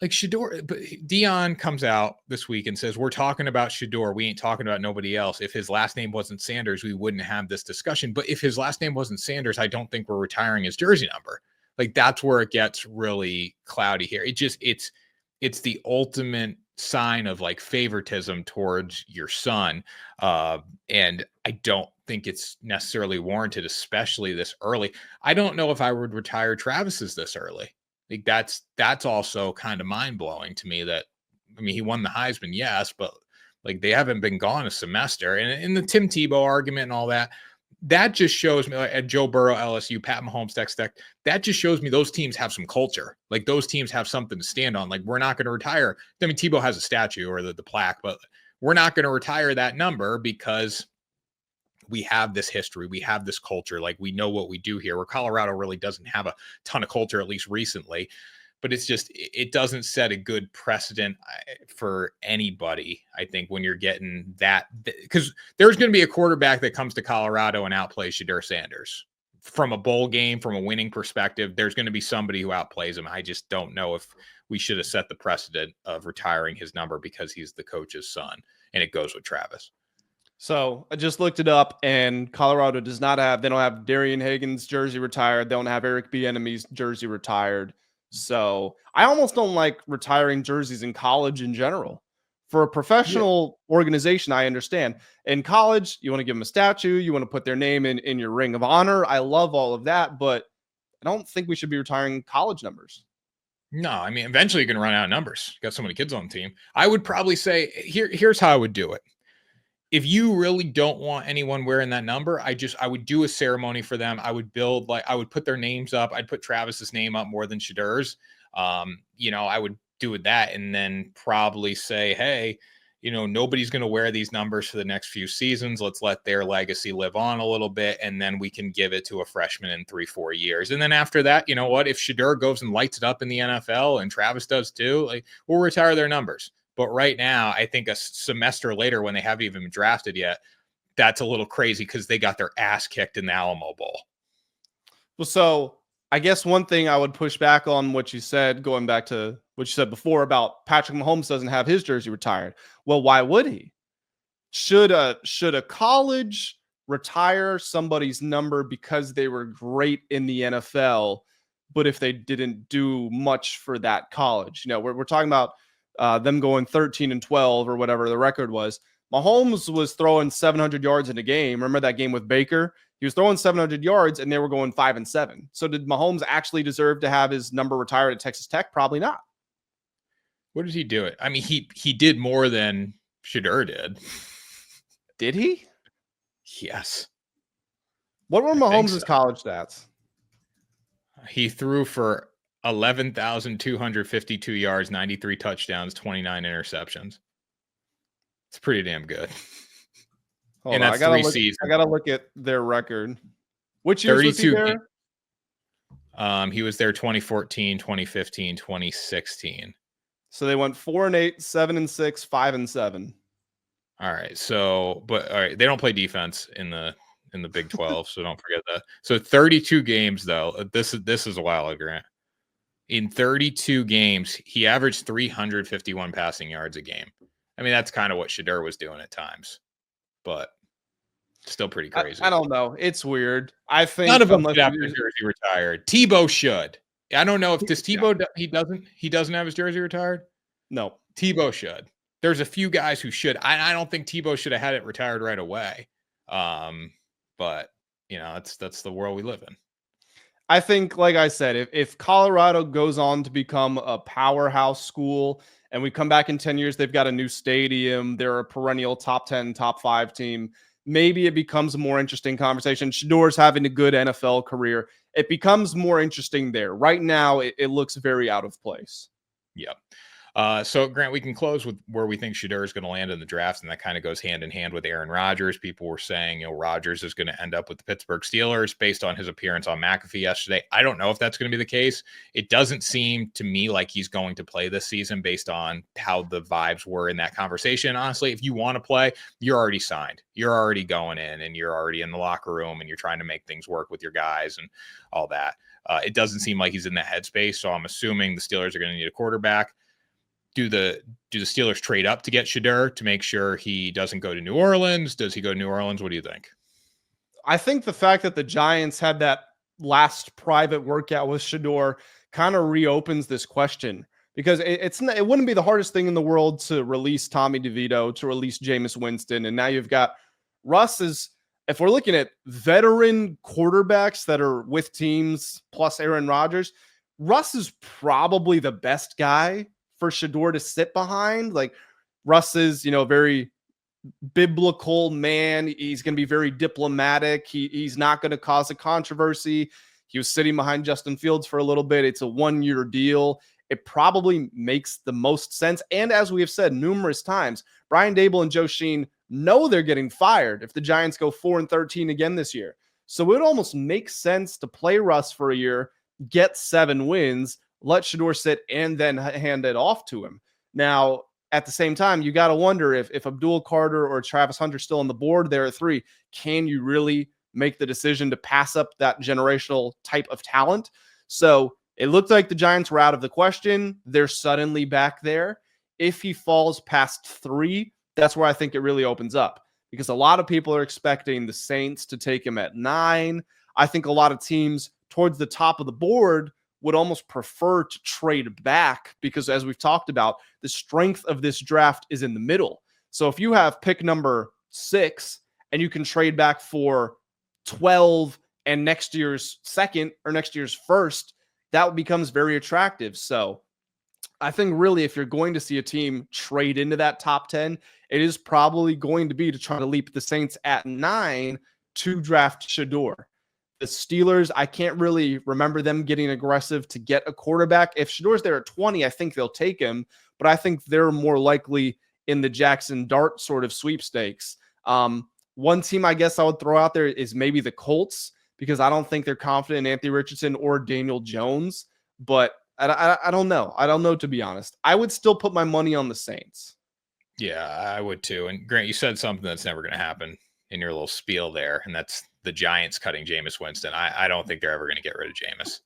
Like Shedeur, but Dion comes out this week and says, we're talking about Shedeur. We ain't talking about nobody else. If his last name wasn't Sanders, we wouldn't have this discussion. But if his last name wasn't Sanders, I don't think we're retiring his jersey number. Like that's where it gets really cloudy here. It's the ultimate sign of like favoritism towards your son. And I don't think it's necessarily warranted, especially this early. I don't know if I would retire Travis's this early. Like that's also kind of mind blowing to me that, I mean, he won the Heisman, yes, but like they haven't been gone a semester. And in the Tim Tebow argument and all that, that just shows me, like at Joe Burrow, LSU, Pat Mahomes, Tech, that just shows me those teams have some culture. Like those teams have something to stand on. Like we're not going to retire. I mean, Tebow has a statue or the plaque, but we're not going to retire that number because we have this history. We have this culture. Like we know what we do here, where Colorado really doesn't have a ton of culture, at least recently. But it's just, it doesn't set a good precedent for anybody, I think, when you're getting that. Because there's going to be a quarterback that comes to Colorado and outplays Shedeur Sanders. From a bowl game, from a winning perspective, there's going to be somebody who outplays him. I just don't know if we should have set the precedent of retiring his number because he's the coach's son. And it goes with Travis.
So I just looked it up, and Colorado they don't have Darian Hagan's jersey retired. They don't have Eric Bieniemy's jersey retired. So I almost don't like retiring jerseys in college in general. For a professional organization, I understand. In college, you want to give them a statue. You want to put their name in your ring of honor. I love all of that, but I don't think we should be retiring college numbers.
No, I mean, eventually you're going to run out of numbers. You got so many kids on the team. I would probably say, here's how I would do it. If you really don't want anyone wearing that number, I would do a ceremony for them. I would put their names up. I'd put Travis's name up more than Shedeur's. I would do that and then probably say, hey, nobody's going to wear these numbers for the next few seasons. Let's let their legacy live on a little bit. And then we can give it to a freshman in 3-4 years. And then after that, you know what, if Shedeur goes and lights it up in the NFL and Travis does too, like we'll retire their numbers. But right now, I think a semester later, when they haven't even been drafted yet, that's a little crazy because they got their ass kicked in the Alamo Bowl.
Well, so I guess one thing I would push back on what you said, going back to what you said before about Patrick Mahomes doesn't have his jersey retired. Well, why would he? Should a college retire somebody's number because they were great in the NFL, but if they didn't do much for that college? We're talking about them going 13-12 or whatever the record was. Mahomes was throwing 700 yards in a game. Remember that game with Baker? He was throwing 700 yards and they were going 5-7. So did Mahomes actually deserve to have his number retired at Texas Tech? Probably not.
What did he do it? I mean, he did more than Shedeur did.
Did he?
Yes.
What were Mahomes' college stats?
He threw for 11,252 yards, 93 touchdowns, 29 interceptions. It's pretty damn good.
And that's 3 seasons. I gotta look at their record. Which years was he there?
He was there 2014, 2015, 2016.
So they went 4-8, 7-6, 5-7.
All right. So, but all right, they don't play defense in the Big 12, so don't forget that. So 32 games though. This is wild, Grant. In 32 games, he averaged 351 passing yards a game. I mean, that's kind of what Shedeur was doing at times, but still pretty crazy.
I don't know. It's weird. I think
None of them should have their jersey retired. Tebow should. I don't know if this Tebow he doesn't have his jersey retired.
No,
Tebow should. There's a few guys who should. I don't think Tebow should have had it retired right away. But you know, that's the world we live in.
I think, like I said, if Colorado goes on to become a powerhouse school and we come back in 10 years, they've got a new stadium, they're a perennial top 10, top 5 team, maybe it becomes a more interesting conversation. Shedeur's having a good NFL career. It becomes more interesting there. Right now, it looks very out of place.
Yep. So Grant, we can close with where we think Shedeur is going to land in the drafts, and that kind of goes hand in hand with Aaron Rodgers. People were saying, you know, Rodgers is going to end up with the Pittsburgh Steelers based on his appearance on McAfee yesterday. I don't know if that's going to be the case. It doesn't seem to me like he's going to play this season based on how the vibes were in that conversation. Honestly, if you want to play, you're already signed. You're already going in, and you're already in the locker room, and you're trying to make things work with your guys and all that. It doesn't seem like he's in that headspace, so I'm assuming the Steelers are going to need a quarterback. Do the Steelers trade up to get Shedeur to make sure he doesn't go to New Orleans? Does he go to New Orleans? What do you think?
I think the fact that the Giants had that last private workout with Shedeur kind of reopens this question, because it wouldn't be the hardest thing in the world to release Tommy DeVito, to release Jameis Winston, and now you've got Russ. If we're looking at veteran quarterbacks that are with teams plus Aaron Rodgers, Russ is probably the best guy for Shedeur to sit behind. Like, Russ is, very biblical man. He's going to be very diplomatic. He's not going to cause a controversy. He was sitting behind Justin Fields for a little bit. It's a 1-year deal. It probably makes the most sense. And as we have said numerous times, Brian Daboll and Joe Sheen know they're getting fired if the Giants go 4-13 again this year. So it almost makes sense to play Russ for a year, get 7 wins, let Shedeur sit, and then hand it off to him. Now, at the same time, you got to wonder if Abdul Carter or Travis Hunter still on the board there at 3, can you really make the decision to pass up that generational type of talent? So it looked like the Giants were out of the question. They're suddenly back there. If he falls past 3, that's where I think it really opens up, because a lot of people are expecting the Saints to take him at 9. I think a lot of teams towards the top of the board would almost prefer to trade back, because as we've talked about, the strength of this draft is in the middle. So if you have pick number 6 and you can trade back for 12 and next year's 2nd or next year's 1st, that becomes very attractive. So I think really, if you're going to see a team trade into that top 10, it is probably going to be to try to leap the Saints at 9 to draft Shedeur. The Steelers, I can't really remember them getting aggressive to get a quarterback. If Shedeur's there at 20, I think they'll take him, but I think they're more likely in the Jackson Dart sort of sweepstakes. One team I guess I would throw out there is maybe the Colts, because I don't think they're confident in Anthony Richardson or Daniel Jones, but I don't know. I don't know, to be honest. I would still put my money on the Saints.
Yeah, I would too. And Grant, you said something that's never going to happen in your little spiel there, and that's the Giants cutting Jameis Winston. I don't think they're ever going to get rid of Jameis.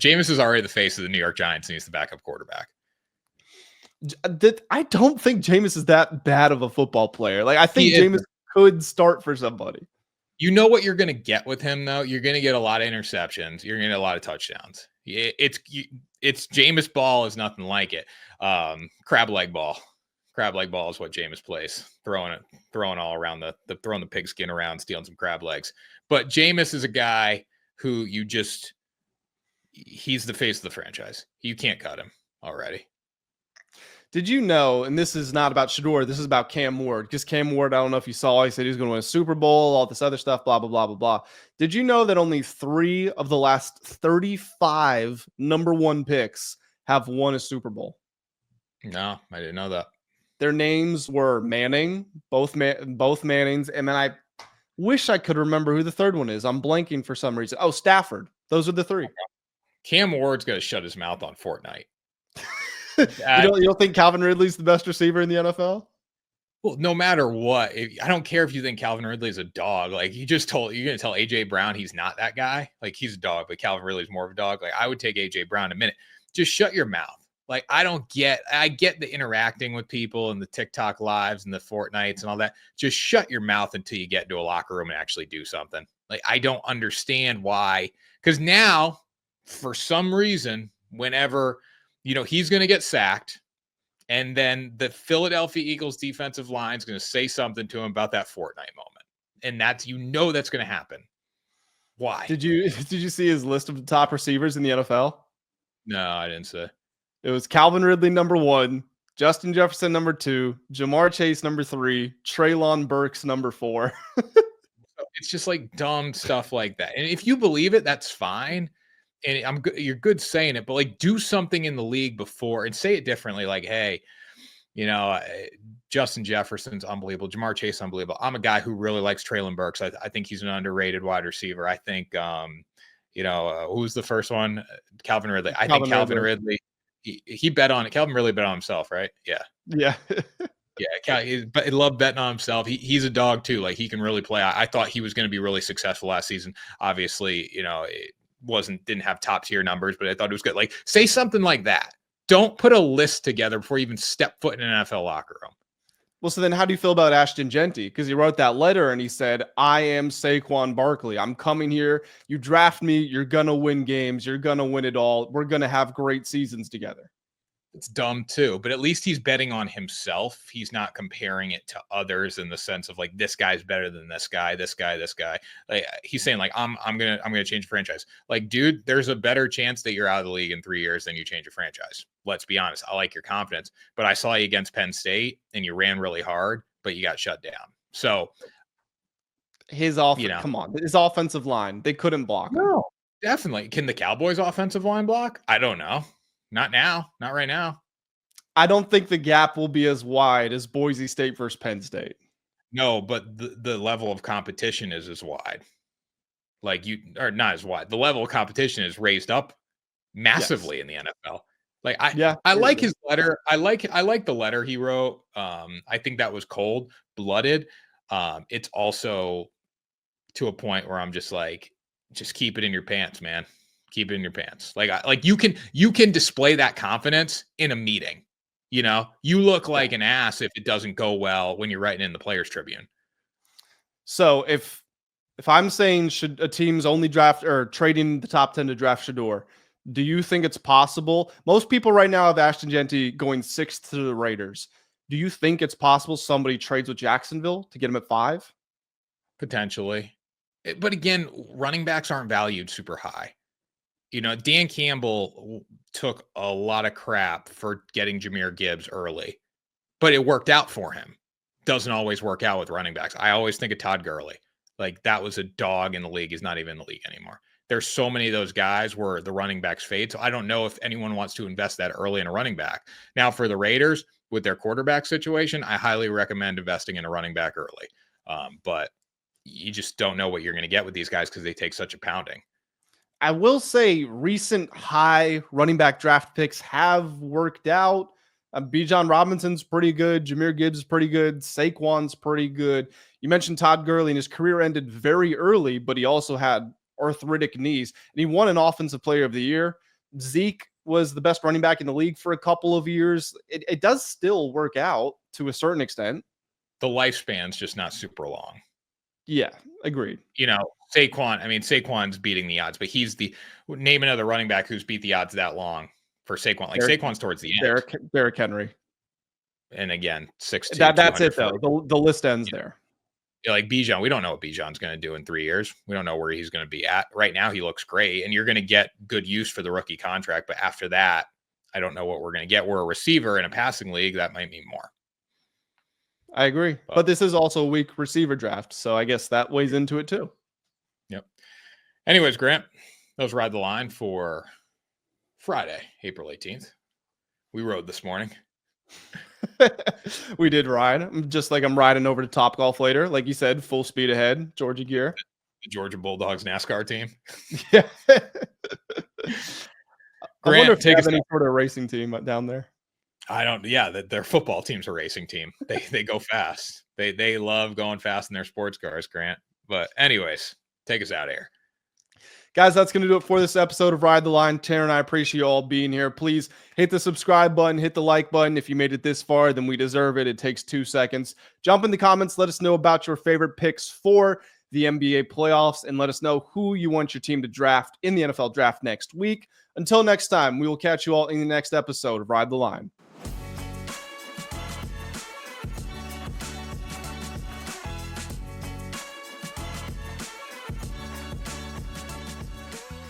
Jameis is already the face of the New York Giants, and he's the backup quarterback.
I don't think Jameis is that bad of a football player. Like, I think Jameis could start for somebody.
You know what you're going to get with him, though? You're going to get a lot of interceptions. You're going to get a lot of touchdowns. It's Jameis ball is nothing like it. Crab leg ball. Crab leg ball is what Jameis plays, throwing all around throwing the pigskin around, stealing some crab legs. But Jameis is a guy who he's the face of the franchise. You can't cut him already.
Did you know, and this is not about Shedeur, this is about Cam Ward, because Cam Ward, I don't know if you saw, he said he was going to win a Super Bowl, all this other stuff, blah, blah, blah, blah, blah. Did you know that only 3 of the last 35 number 1 picks have won a Super Bowl?
No, I didn't know that.
Their names were Manning, both Mannings, and then I wish I could remember who the third one is. I'm blanking for some reason. Oh, Stafford. Those are the 3.
Cam Ward's got to shut his mouth on Fortnite.
You don't think Calvin Ridley's the best receiver in the NFL?
Well, no matter what, I don't care if you think Calvin Ridley is a dog. Like you're going to tell AJ Brown he's not that guy. Like he's a dog, but Calvin Ridley's more of a dog. Like I would take AJ Brown in a minute. Just shut your mouth. Like I get the interacting with people and the TikTok lives and the Fortnites and all that. Just shut your mouth until you get into a locker room and actually do something. Like I don't understand why. Because now, for some reason, whenever he's going to get sacked. And then the Philadelphia Eagles defensive line is going to say something to him about that Fortnite moment. And that's going to happen. Why?
Did you see his list of the top receivers in the NFL?
No, I didn't say.
It was Calvin Ridley, number 1, Justin Jefferson, number 2, Jamar Chase, number 3, Treylon Burks, number 4.
It's just like dumb stuff like that. And if you believe it, that's fine. And you're good saying it, but like do something in the league before and say it differently. Like, hey, Justin Jefferson's unbelievable. Jamar Chase, unbelievable. I'm a guy who really likes Treylon Burks. I think he's an underrated wide receiver. I think, who's the first one? Calvin Ridley. I think Calvin Ridley. He bet on it. Calvin Ridley bet on himself, right? Yeah.
Yeah.
Yeah, but he loved betting on himself. He's a dog too. Like he can really play. I thought he was going to be really successful last season. Obviously, didn't have top tier numbers, but I thought it was good. Like say something like that. Don't put a list together before you even step foot in an NFL locker room.
Well, so then how do you feel about Ashton Jeanty? Because he wrote that letter and he said, I am Saquon Barkley. I'm coming here. You draft me. You're going to win games. You're going to win it all. We're going to have great seasons together.
It's dumb too, but at least he's betting on himself. He's not comparing it to others in the sense of like, this guy's better than this guy. Like he's saying like, I'm going to change the franchise. Like, dude, there's a better chance that you're out of the league in 3 years than you change your franchise. Let's be honest. I like your confidence, but I saw you against Penn State and you ran really hard, but you got shut down. So
his come on, his offensive line, they couldn't block.
No, definitely. Can the Cowboys offensive line block? I don't know. Not now. Not right now.
I don't think the gap will be as wide as Boise State versus Penn State.
No, but the level of competition is as wide. Like or not as wide. The level of competition is raised up massively in the NFL. Like I like his letter. I like the letter he wrote. I think that was cold-blooded. It's also to a point where I'm just like, just keep it in your pants, man. Keep it in your pants. Like you can display that confidence in a meeting. You look like an ass if it doesn't go well when you're writing in the Players Tribune.
So if I'm saying should a team's only draft or trading the top 10 to draft Shedeur, do you think it's possible? Most people right now have Ashton Jeanty going 6th to the Raiders. Do you think it's possible somebody trades with Jacksonville to get him at 5?
Potentially. But again, running backs aren't valued super high. Dan Campbell took a lot of crap for getting Jahmyr Gibbs early, but it worked out for him. Doesn't always work out with running backs. I always think of Todd Gurley. Like that was a dog in the league. He's not even in the league anymore. There's so many of those guys where the running backs fade. So I don't know if anyone wants to invest that early in a running back. Now for the Raiders with their quarterback situation, I highly recommend investing in a running back early. But you just don't know what you're going to get with these guys because they take such a pounding.
I will say recent high running back draft picks have worked out. Bijan Robinson's pretty good. Jahmyr Gibbs is pretty good. Saquon's pretty good. You mentioned Todd Gurley, and his career ended very early, but he also had arthritic knees, and he won an Offensive Player of the Year. Zeke was the best running back in the league for a couple of years. It does still work out to a certain extent.
The lifespan's just not super long.
Yeah, agreed.
Saquon's beating the odds, but name another running back who's beat the odds that long for Saquon. Like Saquon's towards the end.
Derrick Henry.
And again, 6'2".
That's it though. The list ends there.
Like Bijan, we don't know what Bijan's going to do in 3 years. We don't know where he's going to be at. Right now, he looks great, and you're going to get good use for the rookie contract. But after that, I don't know what we're going to get. We're a receiver in a passing league. That might mean more.
I agree. But this is also a weak receiver draft, so I guess that weighs into it too.
Yep. Anyways, Grant, those ride the line for Friday, April 18th. We rode this morning.
We did ride. Just like I'm riding over to Topgolf later. Like you said, full speed ahead, Georgia gear.
The Georgia Bulldogs NASCAR team.
Yeah.
Grant,
I wonder if they have any sort of racing team down there.
Yeah, that their football team's a racing team. They go fast. They love going fast in their sports cars, Grant. But anyways, take us out of here.
Guys, that's going to do it for this episode of Ride the Line. Tanner and I appreciate you all being here. Please hit the subscribe button, hit the like button. If you made it this far, then we deserve it. It takes 2 seconds. Jump in the comments. Let us know about your favorite picks for the NBA playoffs, and let us know who you want your team to draft in the NFL draft next week. Until next time, we will catch you all in the next episode of Ride the Line.